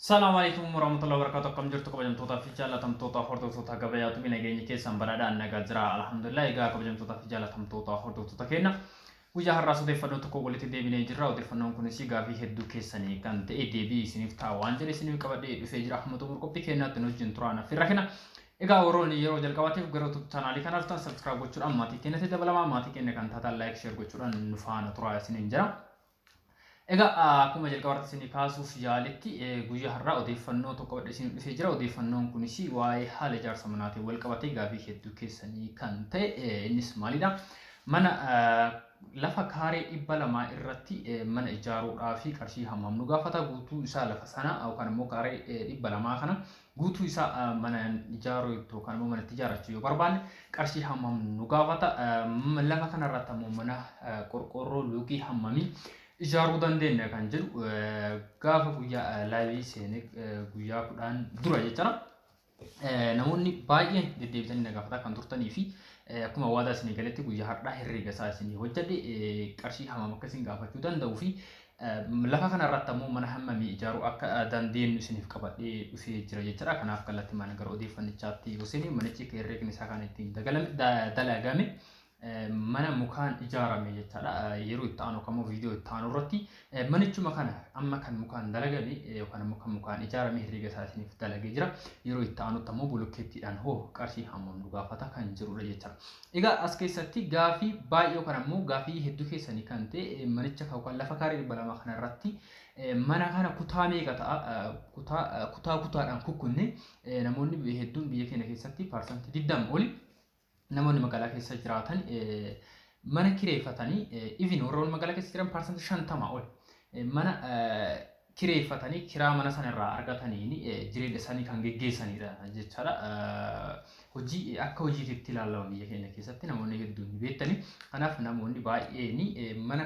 السلام عليكم ورحمة الله وبركاته. كم جرت كم جم توتا في جالة تم توتا خورت توتا قبيا تبي نجيني كيس سامبرادا أنا جزرا الحمد لله إيجا كم جم توتا في جالة تم توتا خورت توتا كينا وجه الرأس ده فنون تكو قلت ديبي نجرا وده فنون كنسي قافي هدو كيسني كان تي ديبي سنيف تاوان جري سنيف كبدي بفجر أحمد عمر كوبي كينا تنوج جنترانا في ركنا إيجا وروني يرو جل كواتي فقرو تتنا على كنال تان سبسكرايب وشرا ماتي كينا تدبلا ماتي كينا كان تاتا لايك شير وشرا نفانا ترايا سنين جرا akkuma jalqabarratti isin kaasuuf yaaletti guyyaa har'aa odeeffannoo tokko badheessin dhufee jira. Odeeffannoon kunis waa'ee haala ijaarsa manaatiin wal qabatee gaafii hedduu keessanii kan ta'e innis maalidha? Mana lafa kaaree 200 irratti mana ijaaruudhaaf qarshii hammam nu gaafata? Guutuu isaa lafa sana yookaan immoo kaaree 200 kana guutuu isaa mana ijaaruu yookaan immoo mana ijaarrachuu yoo barbaanne qarshii hammam nu gaafata? Lafa kanarratti immoo mana qorqorroo luukii hammamii ijaaruu dandeenya kan jedhu gaafa guyyaa laayivii seenee guyyaa kudhan dura jechuudha. Namoonni baay'een deddeebisanii na gaafata kan turtanii fi akkuma waadaa isinii galetti guyyaa har'aa herreega isaa isinii hojjedhe qarshii hammam akka isin gaafachuu danda'uu fi lafa kanarratti ammoo mana hammamii ijaaruu akka dandeenyu isiniif qabadhee dhufee jira jechuudha. Kanaaf kallattii mana gara odeeffannichaatti yoo seene manichi herreegni isaa kan ittiin dalagame mana mukaan ijaarame jechaadha. Yeroo itti aanu kamuu viidiyoo itti aanu irratti manichuma kana amma kan mukaan dalagame yookaan immoo kan mukaan ijaarame herreega isaa isiniif dalagee jira. Yeroo itti aanutti ammoo bulokkeettiidhaan hoo qarshii hammam nu gaafata kan jirudha jechaadha. Egaa as keessatti gaafii baay'ee yookaan ammoo gaafii hedduu keessanii kan ta'e manicha yookaan lafa kaaree 200 kana irratti mana kana kutaa meeqa ta'a? Kutaadhaan kukkunne namoonni hedduun biyya keenya keessatti parsantii 20 oli namoonni magaalaa keessa jiraatan mana kireeffatanii even warroonni magaalaa keessa jiran parsantii 50 ol mana kireeffatanii kiraa mana sana irraa argataniin jireenya isaanii kan geggeessanidha jechaadha. Hojii akka hojiitti ilaalamu biyya keenya keessatti namoonni hedduun beektanii. Kanaaf namoonni baay'een mana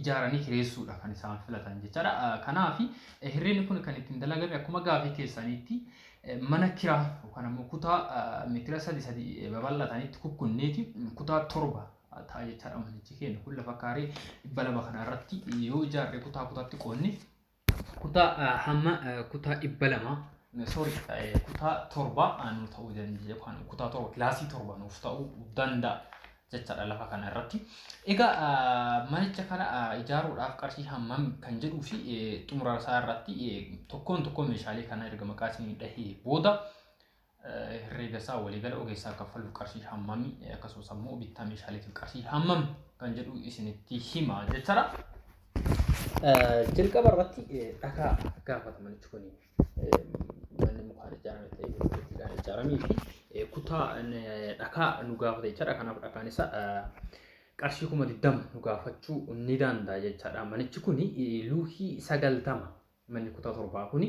ijaaranii kireessuudha kan isaan filatan jechaadha. Kanaaf herreegni kun kan ittiin dalagame akkuma gaafii keessaniitti mana kiraa yookaan ammoo kutaa meetira 3 babal'atanitti kukkunneeti kutaa 7 ta'a jechaadha. Manichi keenya kun lafa kaaree 200 kana irratti yoo ijaarre kutaa kutaatti qoonni kutaa hamma kutaa 200 sorry kutaa 7 nu ta'uu danda'a yookaan kutaa 7 kilaasii 7 nuuf ta'uu danda'a jechaadha lafa kana irratti. Egaa manicha kana ijaaruudhaaf qarshii hammam kan jedhuu fi xumura isaa irratti tokkoon meeshaalee kana erga maqaa isinii dhahee booda herreega isaa waliigala ogeessaa kaffaluuf qarshii hammam akkasumas ammoo bittaa meeshaaleetiif qarshii hammam kan jedhu isinitti hima jechaadha. Jalqaba irratti dhakaa gaafata manichi kun manni mukaan ijaarame ta'ee bulokkeettiidhaan ijaaramee fi kutaa dhakaa nu gaafata jechaadha. Kanaaf dhakaan isaa qarshii 20 nu gaafachuu ni danda'a jechaadha. Manichi kun luukii 90 manni kutaa 7 kun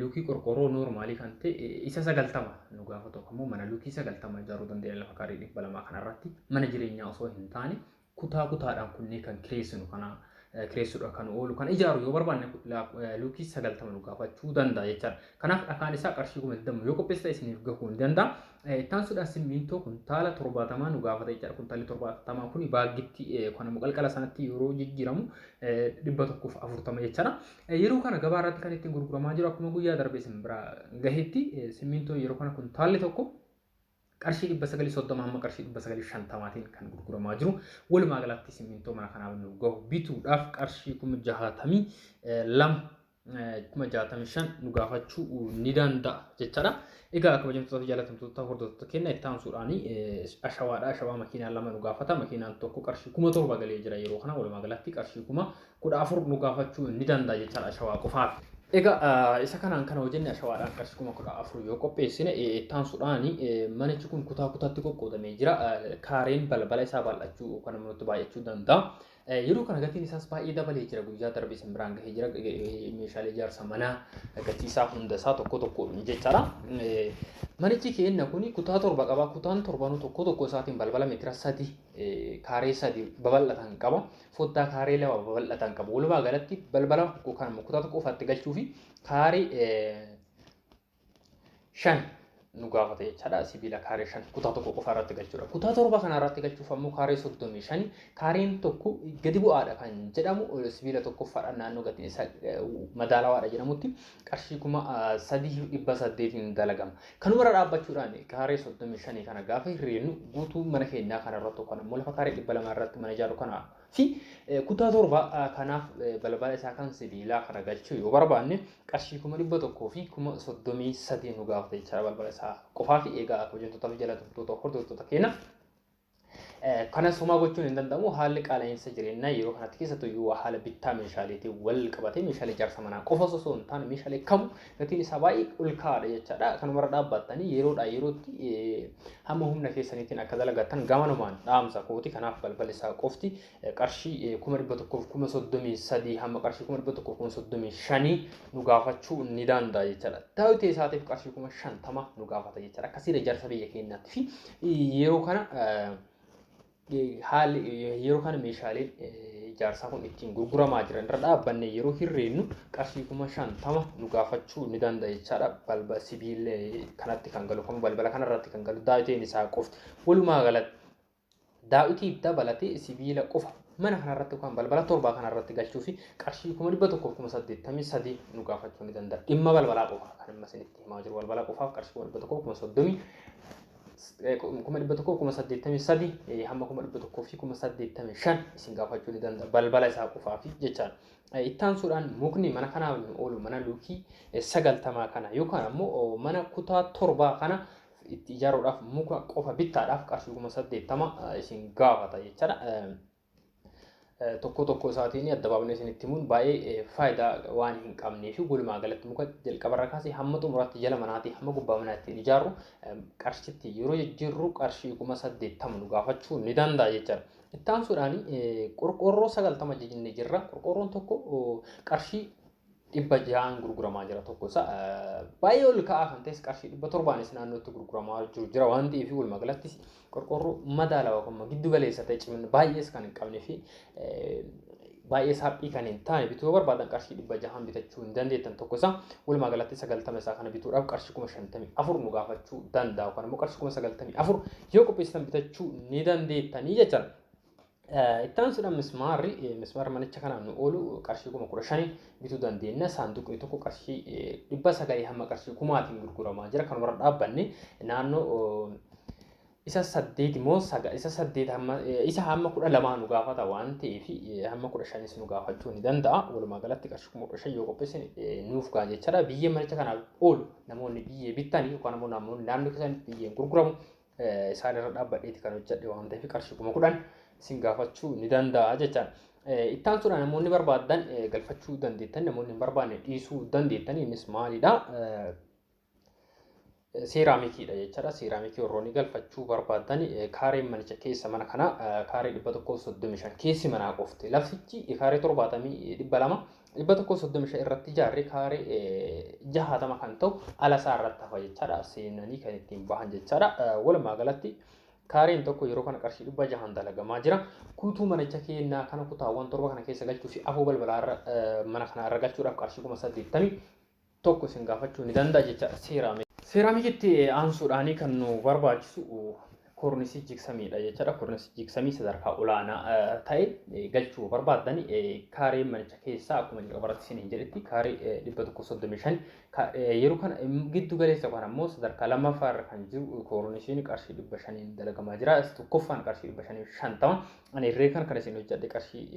luukii qorqorroo noormaalii kan ta'e isa 90 nu gaafatu ammoo mana luukii 90 ijaaruu dandeenya lafa kaaree 200 kanarratti mana jireenyaa osoo hin taane kutaadhaan kunneen kan kireessinu kana kireessuudha kan oolu kan ijaaru yoo barbaanne luukii 90 nu gaafachuu danda'a jechaadha. Kanaaf dhakaan isaa qarshii 20 yoo qopheessite isiniif gahuu ni danda'a. Taansuudhaan simmintoo kuntaala 70 nu gaafata jechaadha. Kuntaalli 70 kun baaggitti kan qalqala sanatti yeroo jijjiiramu 140 jechaadha. Yeroo kana gabaa irratti kan ittiin gurguramaa jiru akkuma guyyaa darbee isin bira gahetti simmintoo yeroo kana kuntaalli tokko qarshii 930 hamma qarshii 950tiin kan gurguramaa jiru. Walumaa galatti simmintoo mana kanaaf nu gahu bituudhaaf qarshii 62,65 nu gaafachuu ni danda'a jechaadha. Egaa akka kabajamtoota jaalatamtoota hordoftoota keenya itti aansuudhaan ashawaadha. Ashawaa makiinaa 2 nu gaafata. Makiinaan tokko qarshii 7,000 galee jira yeroo kana. Walumaa galatti qarshii 14,000 nu gaafachuu ni danda'a jechaadha ashawaa qofaaf. Egaa isa kanaan kana hojjenne ashawaadhaan qarshii 14,000 yoo qopheessine itti aansuudhaan manichi kun kutaatti qoqqoodamee jira. Kaareen balbala isaa bal'achuu yookaan immoo baay'achuu danda'a. Yeroo kana gatiin isaas baay'ee dabalee jira. Guyyaa darbee isin biraan gahee jira. Meeshaalee ijaarsa manaa gatii isaa hunda isaa tokko jechaadha. Manichi keenya kun kutaa 7 qaba. Kutaan 7 tokko isaatiin balbala meetira 3 kaaree 3 babal'atan qaba. Foddaa kaaree 2 babal'atan qaba. Walumaa galatti balbala kan kutaa tokko ofaatti galchuu fi kaaree 5 nu gaafata jechaadha. Sibiila kaaree 5 kutaa tokko qofa irratti galchuudha. Kutaa torba kana irratti galchuuf ammoo kaaree 35 kaareen tokko gadi bu'aadha kan jedhamu sibiila tokkoffaadhaan naannoo gatiin isaa madaalawaadha jedhamutti qarshii 3,800 dalagama. Kanuma irra dhaabbachuudhaan kaaree 35 kana gaafa hirreennu guutuu mana keenyaa kana irratti kan ammoo lafa kaaree 200 irratti mana ijaaru kana fi kutaa torba kanaaf balbala isaa kan sibiilaa kana galchuu yoo barbaanne qarshii 100 fi 33 nu gaafata jechaadha balbala isaa qofaa fi eegaa hojjettoota fi jalatamtoota hordoftoota keenya. Kana sumaa gochuun hin danda'amu haalli qaala'insa jireenyaa yeroo kanatti keessattuu yoo haala bittaa meeshaaleetiin wal qabatee meeshaalee ijaarsa manaa qofa osoo hin taane meeshaalee kamuu gatiin isaa baay'ee ol ka'aadha jechaadha. Kanumarra dhaabbattanii yeroodhaa yerootti hamma humna keessaniitiin akka dalagattan gamanumaan dhaamsa kooti. Kanaaf balballi isaa qofti qarshii 1,133 hamma qarshii 1,135 nu gaafachuu ni danda'a jechaadha. Daawwitii isaatiif qarshii 50 nu gaafata jechaadha. Akkasiin ijaarsa biyya keenyaatti fi yeroo kana yeroo kana meeshaaleen ijaarsaa kun ittiin gurguramaa jiran irra dhaabbanne yeroo hirreennu qarshii 50 nu gaafachuu ni danda'a jechaadha. Balbala sibiila kanatti kan galu kan balbala kanarratti kan galu daawwitiin isaa qofti. Walumaa galatti daawwitii dabalatee sibiila qofa mana kanarratti kan balbala torbaa kanarratti galchuu fi qarshii 183 nu gaafachuu ni danda'a. Dhimma balbalaa qofa kan amma isinitti himaa jiru balbala qofaaf qarshii 183 183 hamma 185 isin gaafachuu ni danda'a balbala isaa qofaa fi jechaadha. Ittaansuudhaan mukni mana kanaaf oolu mana luukii 90 kana yookaan ammoo mana kutaa torbaa kana itti ijaaruudhaaf muka qofa bittaadhaaf qarshii 80 isin gaafata jechaadha. Tokko isaatiin adda baafnee isinitti himuun baay'ee faayidaa waan hin qabnee fi walumaa galatti muka jalqabarraa kaasee hamma xumuraatti jala manaatii hamma gubbaa manaatti ijaarru qarshiitti yeroo jijjiirru qarshii 80 nu gaafachuu ni danda'a jechaadha. Ittaansuudhaan qorqoorroo 90 jijjiirree jirra. Qorqoorroon tokko qarshii 600 gurguramaa jira tokko isa baay'ee ol ka'aa kan ta'es qarshii 700 naannootti gurguramaa jira waan ta'eef walumaa galatti qorqoorroo madaalawaa kan giddu galeessa ta'e cimina baay'ees kan hin qabnee fi baay'ee saaphii kan hin taane bituu barbaadan qarshii 600 bitachuu hin dandeettan tokko isa walumaa galatti 90 isaa kana bituudhaaf qarshii 54 nu gaafachuu danda'a kan immoo qarshii 94 yoo qopheessitan bitachuu ni dandeettanii jechaadha. Ittaansuudhaan mismaarri manicha kanaan nu oolu qarshii 15 bituu dandeenya. Saanduqni tokko qarshii 900 hamma qarshii 1000 gurguramaa jira. Kanumarra dhaabbanne naannoo isa 8 moo isa 8 hamma isa hamma 12 nu gaafata waan ta'eef hamma 15 nu gaafachuu ni danda'a. Walumaa galatti qarshii 15 yoo qopheessin nuuf ga'a jechaadha. Biyyee manicha kanaan oolu namoonni biyyee bitanii yookaan ammoo namoonni naannoo keessanitti biyyeen gurguramu isaan irra dhaabbadheeti kan hojjedhe waan ta'eef qarshii 10 isin gaafachuu ni danda'a jechaadha. Ittaansuudhaan namoonni barbaadan galfachuu dandeettan namoonni hin barbaanne dhiisuu dandeettan innis maalidha? Seeraamikiidha jechaadha. Seeraamikii warroonni galfachuu barbaadan kaareen manicha keessa mana kana kaaree 135 keessi manaa qofti laftichi kaaree 70 135 irratti ijaarree kaaree 60 kan ta'u alasaa irratti hafa jechaadha. Seenanii kan ittiin bahan jechaadha. Walumaa galatti kaareen tokko yeroo kana qarshii 600 dalagamaa jira. Guutuu manicha keenyaa kana kutaawwan torba kana keessa galchuu fi afoo balbalaa mana kana irra galchuudhaaf qarshii 80 tokko isin gaafachuu ni danda'a jechaadha. Seeraamikitti aansuudhaan kan nu barbaachisu kornisii jigsamiidha jechaadha. Kornisii jigsamii sadarkaa olaanaa ta'e galchuu barbaadan kaareen manicha keessaa akkuma jalqabarratti isin jedhetti kaaree 135 yeroo kana giddu galeessa kan ammoo sadarkaa lammaffaa irra kan jiru kornisiin qarshii 500 dalagamaa jira. Tokkoffaan qarshii 550 ani irree kan isin hojjedhe qarshii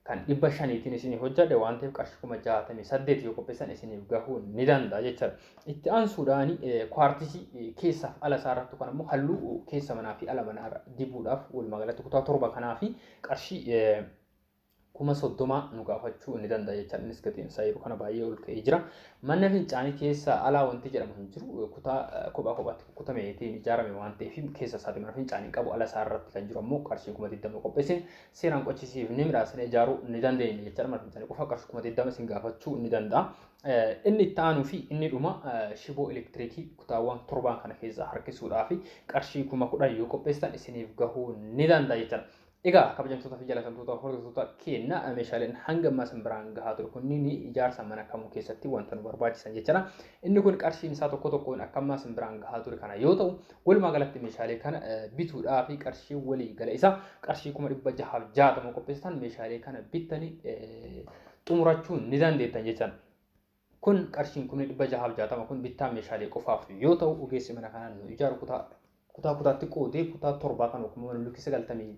kan 500tiin isin hojjedhe waan ta'eef qarshii 68 yoo qopheessan isiniif gahuu ni danda'a jechaadha. Itti aansuudhaan kwartisii keessaaf ala isaarratti kan ammoo halluu keessa manaa fi ala manaa dibuudhaaf walumaa galatti kutaa torba kanaa fi qarshii 30 nu gaafachuu ni danda'a jechaadha. Innis gatiin isaa yeroo kana baay'ee ol ka'ee jira. Manni fincaanii keessa alaa wanti jedhamu hin jiru. Kutaa kophaatti kutameetiin ijaarame waan ta'eef keessa isaatti mana fincaanii qabu ala isaarratti kan jiru ammoo qarshii 20 qopheessin seeraan qochisiifnee midhaasanii ijaaruu ni dandeenya jechaadha. Mana fincaanii qofa qarshii 20 isin gaafachuu ni danda'a. Inni itti aanuu fi inni dhuma shiboo elektiriikii kutaawwan torbaan kana keessa harkisuudhaaf qarshii 10,000 yoo qopheessan isiniif gahuu ni danda'a jechaadha. Egaa kabajamtoota fi jaalatamtoota hordoftoota keenya meeshaaleen hanga ammaa isin biraan gahaa ture kunniin ijaarsa mana kamuu keessatti wanta nu barbaachisan jechuudha. Inni kun qarshiin isaa tokko tokkoon akka ammaa isin biraan gahaa ture kana yoo ta'u, walumaa galatti meeshaalee kana bituudhaa fi qarshii walii gala isaa qarshii 660 qopheessitan meeshaalee kana bittanii xumurachuun ni dandeettan jechuudha. Kun qarshiin 660 kun bittaa meeshaalee qofaaf yoo ta'u, ogeessi mana kanaa nu ijaaru kutaa kutaatti qoodee kutaa 7 kan akkuma lukkisa galtamee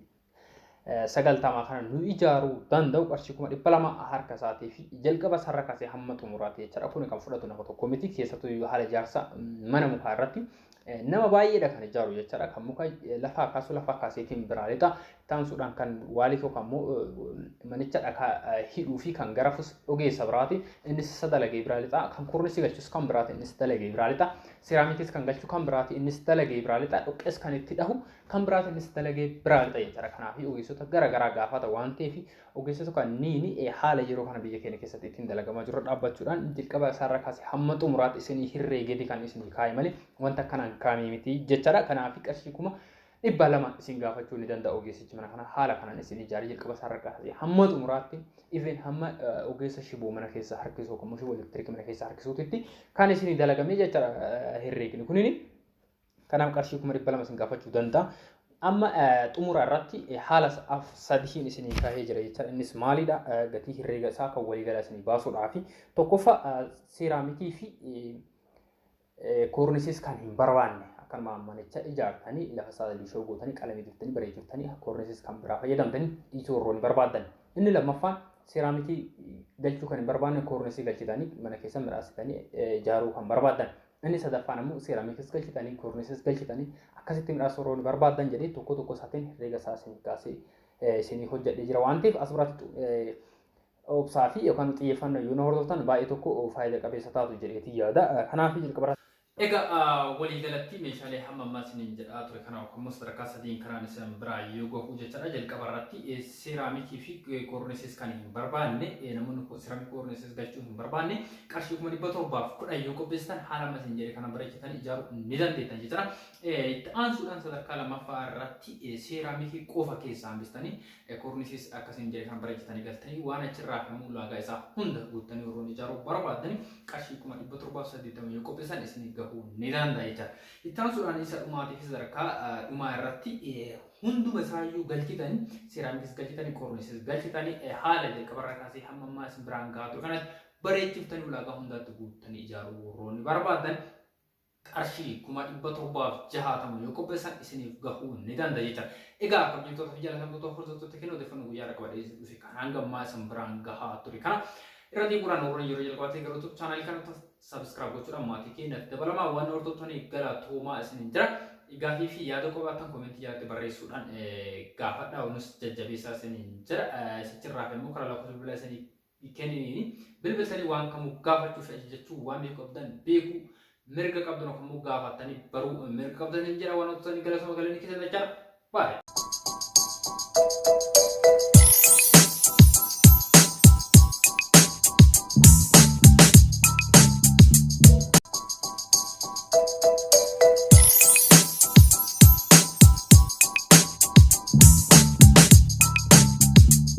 sagaltamaa kana nu ijaaruu danda'u qarshii 200 harka isaatii fi jalqaba sarara kaasee hamma xumuraatti jechuudha. Kun kan fudhatu nama tokko miti keessattuu haala ijaarsa mana mukaa irratti nama baay'eedha kan ijaaru jechuudha. Kan muka lafaa kaaseetiin biraalidha. Taansuudhaan kan waalii yookaan immoo manicha dhakaa hidhuu fi kan garafus ogeessa biraati. Innis sadalagee biraalidha. Kan kornisii galchus kan biraati innis dalagee biraalidha. Seeraamikis kan galchu kan biraati innis dalagee biraalidha. Dhoqqees kan itti dhahu kan biraati innis dalagee biraalidha jechuudha. Kanaaf ogeessota garaagaraa gaafata waan ta'eef ogeessota kanneen haala yeroo kana biyya keenya keessatti ittiin dalagamaa jiru dhaabbachuudhaan jalqaba isaarra kaasee hamma xumuraatti isinii hirreegedi kan isinii kaa'e malee wanta akkanaan kaa'amee miti jechuudha. Kanaaf qarshii 200 isin gaafachuu ni danda'a ogeessichi mana kana haala kanaan isin ijaarii jalqaba isaarra kaasee hamma xumuraatti even hamma ogeessa shiboo mana keessa harkisuu kan shiboo elektiriikii mana keessa harkisuutitti kan isinii dalagamee jechuudha herreegni kunniin. Kanaaf qarshii 200 isin gaafachuu danda'a. Amma xumura irratti haala sadiin isinii kaa'ee jira jechuudha. Innis maalidha? Gatii herreega isaa kan walii galaa isinii baasuudhaa fi tokkoffaa seeraamikii fi koornisis kan hin barbaanne akkanuma manicha ijaartanii lafa isaa liishoo gootanii qalamii diftanii bareechitanii koornisis kan biraa fayyadamtanii ijoorroo ni barbaaddan. Inni lammaffaan seeraamikii galchuu kan hin barbaanne koornisii galchitanii mana keessa midhaasitanii ijaaruu kan barbaaddan. Inni sadaffaan immoo seeraamikis galchitanii koornisis galchitanii akkasitti midhaasuu barbaaddan jedhee tokko tokko isaatiin herreega isaa isinii kaasee isinii hojjedhee jira waan ta'eef as biratti obsaa fi yookaan xiyyeeffannoo yoo hordoftan baay'ee tokko faayidaa qabeessa taatu jedheetii yaada. Kanaaf jalqaba egaa waliigalatti meeshaalee hamma ammaa isiniin jedhaa ture kanaaf ammoo sadarkaa sadiin kanaan isin biraa yoo gahu jechaadha. Jalqaba irratti seeraamikii fi koornisis kan hin barbaanne namoonni seeraamikii koornisis galchuu hin barbaanne qarshii 710 yoo qopheessitan haala amma isin jedhe kana bareechitanii ijaaruu ni dandeettan jechaadha. Itti aansuudhaan sadarkaa lammaffaa irratti seeraamikii qofa keessaa hambistanii koornisis akkasiin jedhe kan bareechitanii galtanii waan achirraa kan ulaagaa isaa hunda guuttanii yeroo ijaaruu barbaaddan qarshii 780 yoo qopheessan isin ni danda'a jechuudha. Itti aansuudhaan isa dhumaatiif sadarkaa dhumaa irratti hunduma isaayyuu galchitanii seeraamikis galchitanii koornisis galchitanii haala jalqabarraa kaasee hamma ammaa isin biraan gahaa ture kanatti bareechiftanii ulaagaa hundaatti guuttanii ijaaruu warreen ni barbaadan qarshii 760 yoo qopheessan isiniif gahuu ni danda'a jechuudha. Egaa kabajamtoota fi jaalatamtoota hordoftoota keenya odeeffannoo guyyaa qabatee dhufe kan hanga ammaa isin biraan gahaa ture kana irratti bu'uuraan warreen yeroo jalqabatee garuu chaanaalii kanatti subscribe gochuudhaan maatii keenyatti dabalamaa waan hordoftanii galatoomaa isiniin jira. Gaaffii fi yaada qabaattan komentii jalatti barreessuudhaan gaafadhaa onus jajjabeessaa isiniin jira. Sichirraa immoo karaa lakkoofsa bilbilaa isinii kenniniin bilbiltanii waan kamuu gaafachuuf ajajachuu waan beeku qabdan beekuu mirga qabdan of immoo gaafattanii baruu mirga qabdan jira waan hojjetanii galatoomaa galanii keessa jira. Bye.